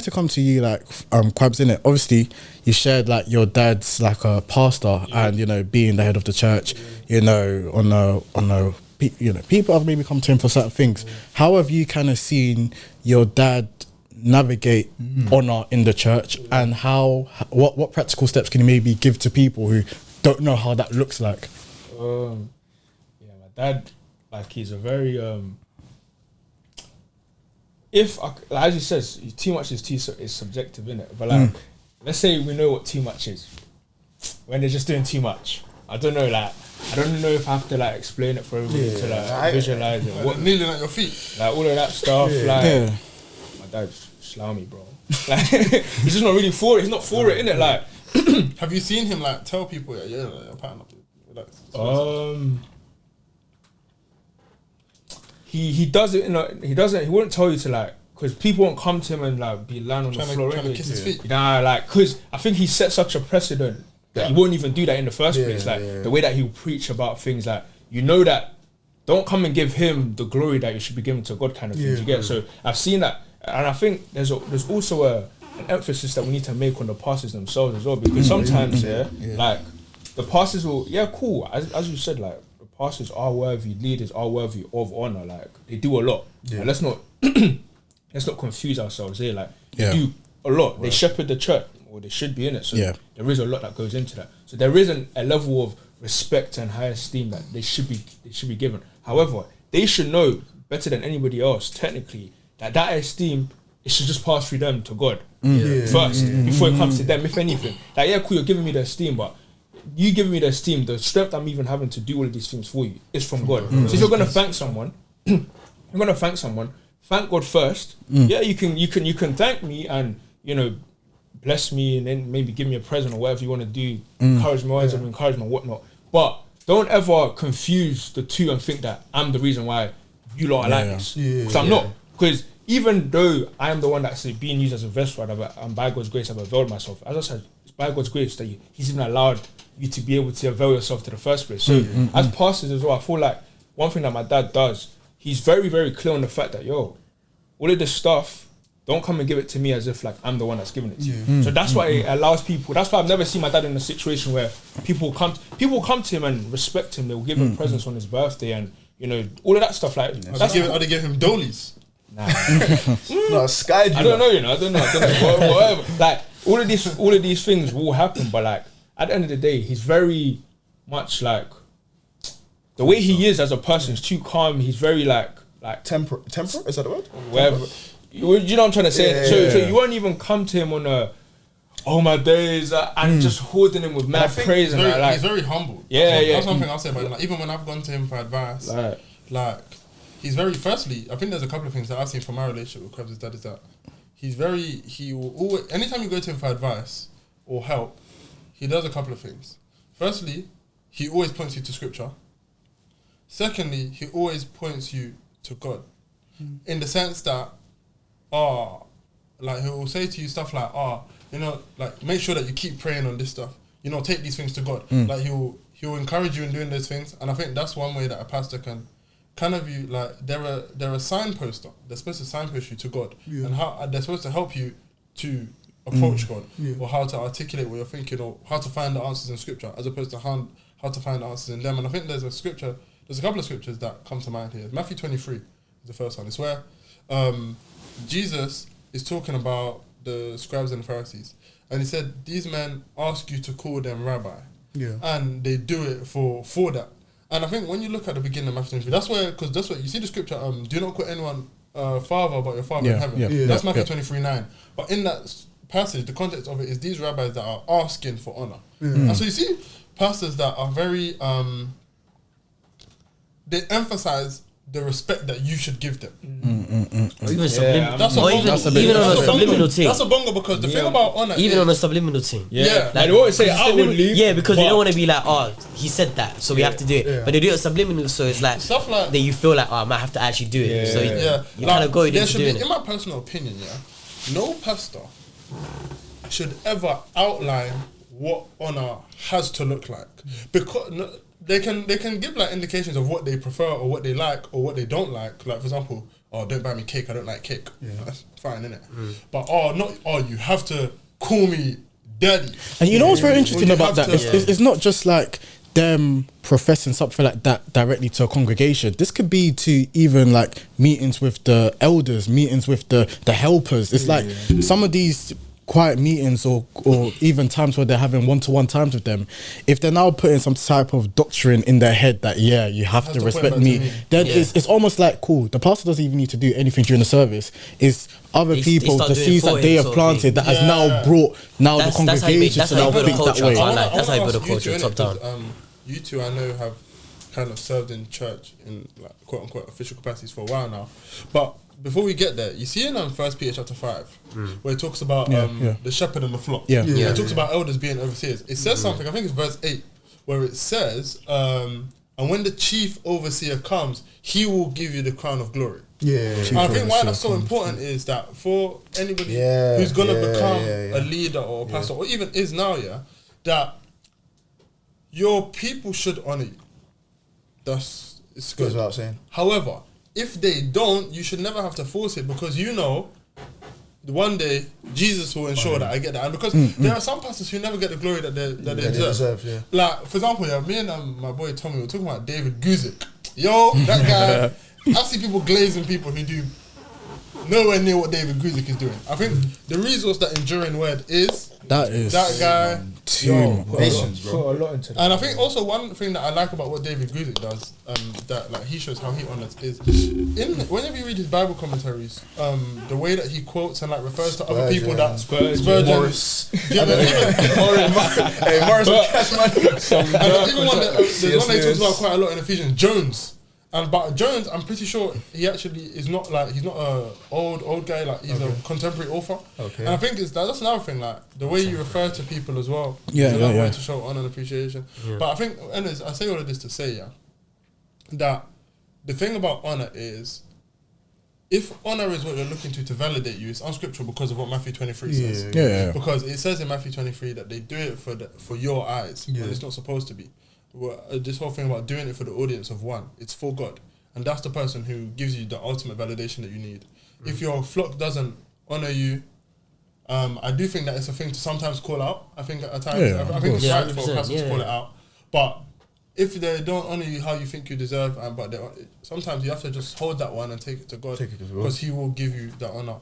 to come to you, like, Quabs, innit? Obviously, you shared, like, your dad's, like, a pastor and, you know, being the head of the church, you know, you know, people have maybe come to him for certain things. How have you kind of seen your dad navigate honour in the church, and what practical steps can you maybe give to people who don't know how that looks like? Yeah, my dad, like, he's a very as you said, too much is subjective, innit? But like, let's say we know what too much is. When they're just doing too much, I don't know. Like, I don't know if I have to like explain it for everybody to like visualize it. What kneeling at your feet, like all of that stuff. Like, my dad's slimy, bro. Like, he's just not really for it. He's not for it, innit? Like, have you seen him like tell people, like, pattern up? He does it. He wouldn't tell you to, like, because people won't come to him and like be lying on the floor trying to kiss his feet. Nah, like, because I think he set such a precedent that he won't even do that in the first place. Like, the way that he'll preach about things, like, you know, that don't come and give him the glory that you should be giving to God, kind of thing. You get? So I've seen that, and I think there's also an emphasis that we need to make on the pastors themselves as well, because sometimes like, the pastors will cool, as you said, like, the pastors are worthy, leaders are worthy of honor. Like, they do a lot. And let's not confuse ourselves here. Like, they do a lot. They shepherd the church, or they should be in it. So there is a lot that goes into that. So there isn't a level of respect and high esteem that they should be given. However, they should know better than anybody else, technically, that esteem, it should just pass through them to God first, before it comes to them, if anything. Like, cool, you're giving me the esteem, but you giving me the esteem, the strength I'm even having to do all of these things for you is from God. So if you're gonna thank someone, thank God first. You can thank me and, you know, bless me, and then maybe give me a present or whatever you want to do, encourage me, words of encouragement, whatnot. But don't ever confuse the two and think that I'm the reason why you lot are like this. Because I'm not. Because even though I am the one that's being used as a vessel, and by God's grace I've availed myself, as I said, it's by God's grace that He's even allowed you to be able to avail yourself to the first place. So as pastors as well, I feel like one thing that my dad does, he's very, very clear on the fact that, all of this stuff, don't come and give it to me as if like I'm the one that's giving it to you. So that's why it allows people. That's why I've never seen my dad in a situation where people come to him and respect him. They'll give him presents on his birthday, and, you know, all of that stuff. Like, are they giving him dolies? Nah, no, sky. I don't know. I don't know. Whatever. Like, all of these things will happen, but like, at the end of the day, he's very much like, the way he is as a person is too calm. He's very like temper. Is that the word? Whatever. You know what I'm trying to say? So you won't even come to him on my days, and just holding him with mad praise. He's very humble. That's one thing I'll say about him. Like, even when I've gone to him for advice, like, he's very, firstly, I think there's a couple of things that I've seen from my relationship with Krebs' dad is that he will always, anytime you go to him for advice or help, he does a couple of things. Firstly, he always points you to scripture. Secondly, he always points you to God. In the sense that, like, he will say to you stuff like, you know, like, make sure that you keep praying on this stuff. You know, take these things to God. Like, he'll encourage you in doing those things. And I think that's one way that a pastor can kind of, you, like, they're a signposter. They're supposed to signpost you to God. And how they're supposed to help you to approach God, or how to articulate what you're thinking, or how to find the answers in scripture, as opposed to how to find the answers in them. And I think there's a couple of scriptures that come to mind here. Matthew 23 is the first one. It's where Jesus is talking about the scribes and the Pharisees, and he said, these men ask you to call them rabbi, and they do it for that. And I think when you look at the beginning of Matthew 23, that's where you see the scripture, do not call anyone father but your father in heaven. That's Matthew 23:9. But in that passage, the context of it is these rabbis that are asking for honor. And so you see pastors that are very they emphasize the respect that you should give them. Or even even on a subliminal thing. That's a bongo, because the thing about honor, even on a subliminal thing. Like, they always say outwardly. Yeah, because they don't want to be like, he said that, so we have to do it. But they do it subliminal, so it's like stuff like that you feel like, I might have to actually do it. So you kind of go into doing it. In my personal opinion, no pastor should ever outline what honor has to look like, because they can give like indications of what they prefer or what they like or what they don't like. Like, for example, don't buy me cake, I don't like cake. That's fine, innit? But you have to call me daddy. And you know what's very interesting about that? to- It's not just like them professing something like that directly to a congregation. This could be to even like meetings with the elders, meetings with the helpers. It's like some of these quiet meetings or even times where they're having one-to-one times with them, if they're now putting some type of doctrine in their head that you have to respect me, then it's almost like, cool, the pastor doesn't even need to do anything during the service. It's other people, the seeds that they have planted that has now brought the congregation to now think that way. That's how you build a culture, top down. You two, I know, have kind of served in church in like quote unquote official capacities for a while now. But before we get there, you see in 1 Peter chapter 5, where it talks about the shepherd and the flock. It talks about elders being overseers. It says something, I think it's verse 8, where it says, and when the chief overseer comes, he will give you the crown of glory. And I think why that's so important is that for anybody who's going to become a leader or a pastor, or even is now, that your people should honor you. It's good. Goes without saying. However, if they don't, you should never have to force it, because one day Jesus will ensure that I get that. And because there are some pastors who never get the glory that they deserve. Like, for example, me and my boy Tommy were talking about David Guzik. Yo, that guy, I see people glazing people who do nowhere near what David Guzik is doing. I think the resource that Enduring Word is that guy. Patience, bro. Put a lot into that. And I think also one thing that I like about what David Guzik does, that like he shows how he honors, is whenever you read his Bible commentaries, the way that he quotes and like refers to other people that Spurgeon, Morris. Hey, Morris, and even there's one that he talks about quite a lot in Ephesians, Jones. But Jones, I'm pretty sure he actually is not like, he's not a old guy, like he's a contemporary author. And I think that's another thing, like the way you refer to people as well. Is another way to show honor and appreciation. But I think, anyways, I say all of this to say, that the thing about honor is, if honor is what you're looking to validate you, it's unscriptural because of what Matthew 23 says. Because it says in Matthew 23 that they do it for your eyes, and it's not supposed to be. This whole thing about doing it for the audience of one, it's for God, and that's the person who gives you the ultimate validation that you need. If your flock doesn't honor you, I do think that it's a thing to sometimes call out. I think at times, I think it's right for a person to call it out. But if they don't honor you how you think you deserve, sometimes you have to just hold that one and take it to God, because He will give you the honor